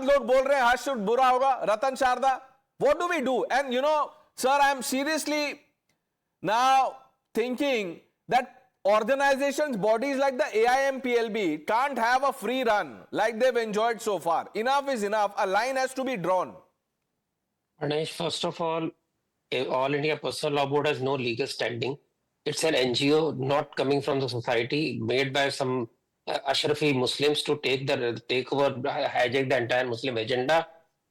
लोग बोल रहे हैं हर्ष बुरा होगा, रतन Sharda, what do we do? And you know, sir, I am seriously now thinking that organizations, bodies like the AIMPLB can't have a free run like they've enjoyed so far. Enough is enough. A line has to be drawn. Ganesh, first of all India Personal Law Board has no legal standing. It's an NGO not coming from the society, made by some Ashrafi Muslims to take over, hijack the entire Muslim agenda.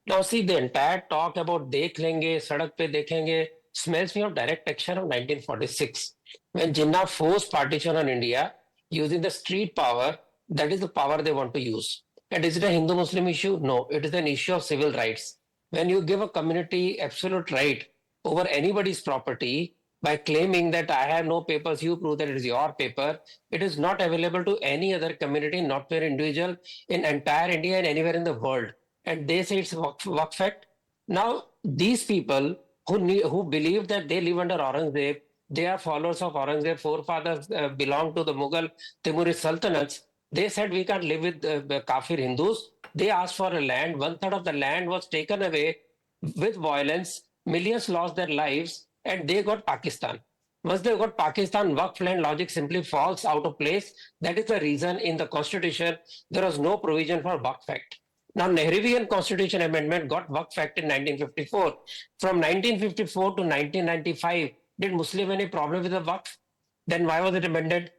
Now see, the entire talk about dekh lenge, sadak pe dekhenge, smells me of direct action of 1946. When Jinnah forced partition on India using the street power, that is the power they want to use. And is it a Hindu-Muslim issue? No, it is an issue of civil rights. When you give a community absolute right over anybody's property by claiming that I have no papers, you prove that it is your paper, it is not available to any other community, not to an individual in entire India and anywhere in the world. And they say it's Waqf Act. Now, these people who believe that they live under Aurangzeb, they are followers of Aurangzeb, forefathers belong to the Mughal Timurid Sultanates. They said we can't live with Kafir Hindus. They asked for a land. 1/3 of the land was taken away with violence. Millions lost their lives and they got Pakistan. Once they got Pakistan, Waqf land logic simply falls out of place. That is the reason in the constitution there was no provision for Waqf Act. Now, Nehruvian Constitution Amendment got Waqf Act in 1954. From 1954 to 1995, did Muslim have any problem with the Waqf? Then why was it amended?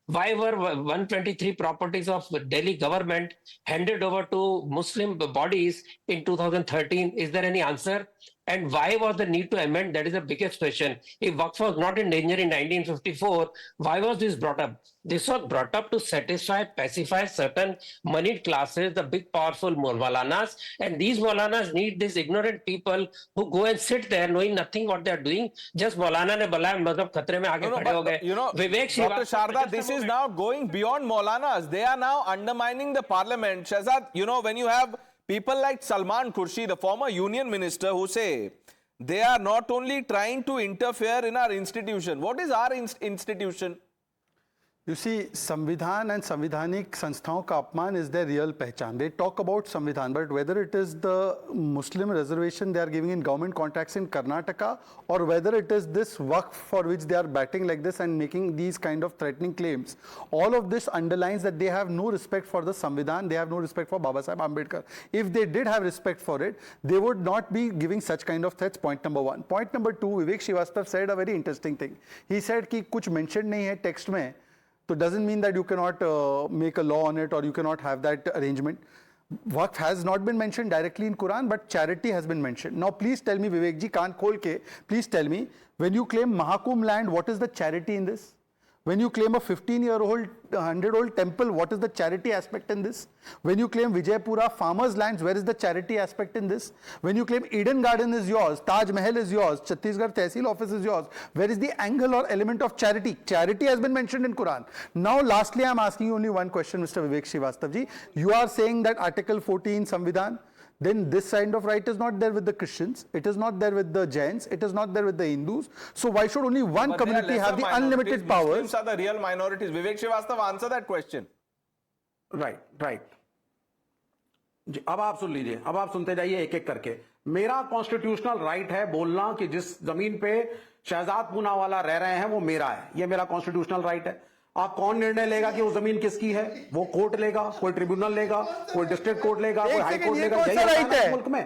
Why were 123 properties of Delhi government handed over to Muslim bodies in 2013? Is there any answer? And why was the need to amend? That is the biggest question. If Waqf was not in danger in 1954, why was this brought up? This was brought up to satisfy, pacify certain moneyed classes, the big powerful Maulanas, and these Maulanas need these ignorant people who go and sit there knowing nothing what they are doing. Just Maulana ne bolaya mazhab khatre mein aage khade ho gaye. You know, Vivek Dr. Sharda, this is now going beyond Maulanas. They are now undermining the parliament. Shahzad, you know, when you have people like Salman Khurshid, the former union minister, who say they are not only trying to interfere in our institution. What is our institution? You see, Samvidhan and Samvidhanik Sansthaon ka apman is their real pehchan. They talk about Samvidhan, but whether it is the Muslim reservation they are giving in government contracts in Karnataka, or whether it is this Waqf for which they are batting like this and making these kind of threatening claims, all of this underlines that they have no respect for the Samvidhan, they have no respect for Baba Saheb Ambedkar. If they did have respect for it, they would not be giving such kind of threats, point number one. Point number two, Vivek Srivastava said a very interesting thing. He said कि कुछ mentioned नहीं है text में, so doesn't mean that you cannot make a law on it or you cannot have that arrangement. Waqf has not been mentioned directly in Quran, but charity has bin mentioned. Now please tell me, Vivek ji, kaan khol ke, please tell me, when you claim Mahakum land, what is the charity in this? When you claim a 15-year-old, 100-old temple, what is the charity aspect in this? When you claim Vijaypura farmers' lands, where is the charity aspect in this? When you claim Eden Garden is yours, Taj Mahal is yours, Chhattisgarh Tehsil office is yours, where is the angle or element of charity? Charity has been mentioned in Quran. Now, lastly, I am asking you only one question, Mr. Vivek Srivastava ji. You are saying that Article 14 Samvidhan, then this kind of right is not there with the Christians, it is not there with the Jains, it is not there with the Hindus. So why should only one community have the unlimited powers? Muslims are the real minorities. Vivek Srivastava, answer that question. Right. अब आप सुन लीजिए, अब आप सुनते जाइए एक एक करके. मेरा कॉन्स्टिट्यूशनल राइट है बोलना कि जिस जमीन पे शहजाद पूनावाला रह रहे हैं वो मेरा है. ये मेरा कॉन्स्टिट्यूशनल राइट है. आप कौन निर्णय लेगा कि वो जमीन किसकी है? वो कोर्ट लेगा, कोई ट्रिब्यूनल लेगा, कोई डिस्ट्रिक्ट कोर्ट लेगा, कोई हाई कोर्ट लेगा. यही राइट है मुल्क में.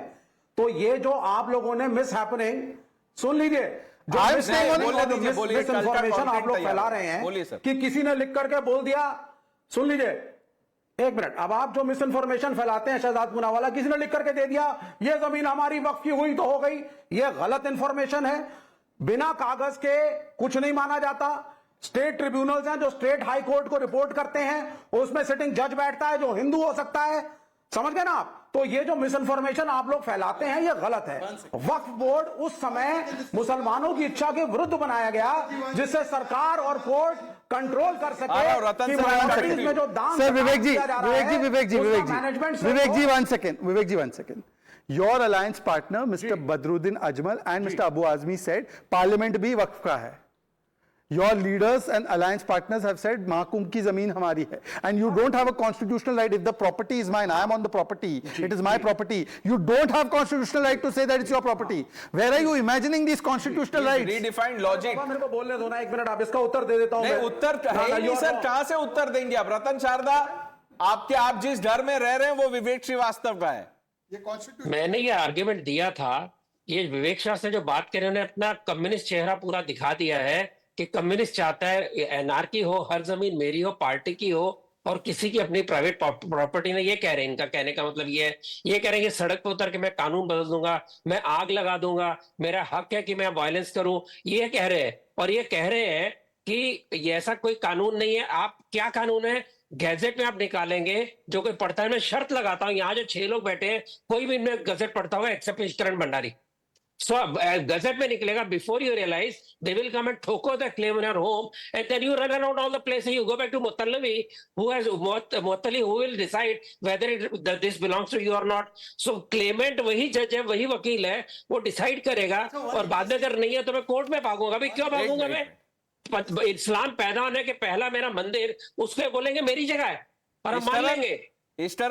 तो ये जो आप लोगों ने मिस हैपनिंग, सुन लीजिए, मिस इन्फॉर्मेशन आप लोग फैला रहे हैं कि किसी ने लिख करके बोल दिया. सुन लीजिए एक मिनट. अब आप जो मिस इन्फॉर्मेशन फैलाते हैं, शहजाद पूनावाला किसी ने लिख करके दे दिया ये जमीन हमारी वक्फ की हुई तो हो गई. ये गलत इन्फॉर्मेशन है. बिना कागज के कुछ नहीं माना जाता. स्टेट ट्रिब्यूनल्स हैं जो स्टेट हाई कोर्ट को रिपोर्ट करते हैं, उसमें सिटिंग जज बैठता है जो हिंदू हो सकता है. समझ गए ना आप? तो ये जो मिस इन्फॉर्मेशन आप लोग फैलाते हैं ये गलत है. वक्फ बोर्ड उस समय मुसलमानों की इच्छा के विरुद्ध बनाया गया जिससे सरकार और कोर्ट कंट्रोल कर सके. में जो दान sir Vivek ji 1 second. Your alliance partner Mr. Badruddin Ajmal and Mr. Abu Azmi said parliament भी वक्फ का है. Your leaders and alliance partners have said Mahakumbh की जमीन हमारी है, and you don't have a constitutional right. If the property is mine, I am on the property, it is my property. You don't have constitutional right to say that it's your property. Where are you imagining these constitutional rights? Redefined logic. मेरे को बोलने दो ना 1 minute, आप इसका उत्तर दे देता हूं नहीं, मैं। उत्तर है ही नहीं सर, कहां से उत्तर देंगे आप? रतन शारदा, आप जिस घर में रह रहे हैं वो विवेक श्रीवास्तव का है। मैंने ये आर्ग्यूमेंट दिया था, ये विवेक शास्त्री जो बात कर रहे हैं उन्होंने अपना कम्युनिस्ट चेहरा पूरा दिखा दिया है कि कम्युनिस्ट चाहता है एनार्की हो, हर जमीन मेरी हो, पार्टी की हो और किसी की अपनी प्राइवेट प्रॉपर्टी नहीं। ये कह रहे हैं, इनका कहने का मतलब ये है, ये कह रहे हैं कि सड़क पर उतर के मैं कानून बदल दूंगा, मैं आग लगा दूंगा, मेरा हक है कि मैं वायलेंस करूं, ये कह रहे हैं। और ये कह रहे हैं कि ये ऐसा कोई कानून नहीं है। आप क्या कानून है गैजेट में आप निकालेंगे जो कोई पढ़ता है? मैं शर्त लगाता हूं, यहाँ जो 6 लोग बैठे हैं कोई भी इनमें गजट पढ़ता होगा एक्सेप्ट किरण भंडारी। So गजट में निकलेगा, before you realize they will come and ठोको the claim in your home and then you run around all the places. You go back to Muttalabi, Muttali who will decide whether this belongs to you or not. So claimant वही जज है, वही वकील है, वो decide करेगा और बाद में अगर नहीं है तो मैं कोर्ट में भागूंगा। भाई क्यों भागूंगा मैं? इस्लाम पैदा होने के पहला मेरा मंदिर, उसको बोलेंगे मेरी जगह है और हम मान लेंगे। इस तरह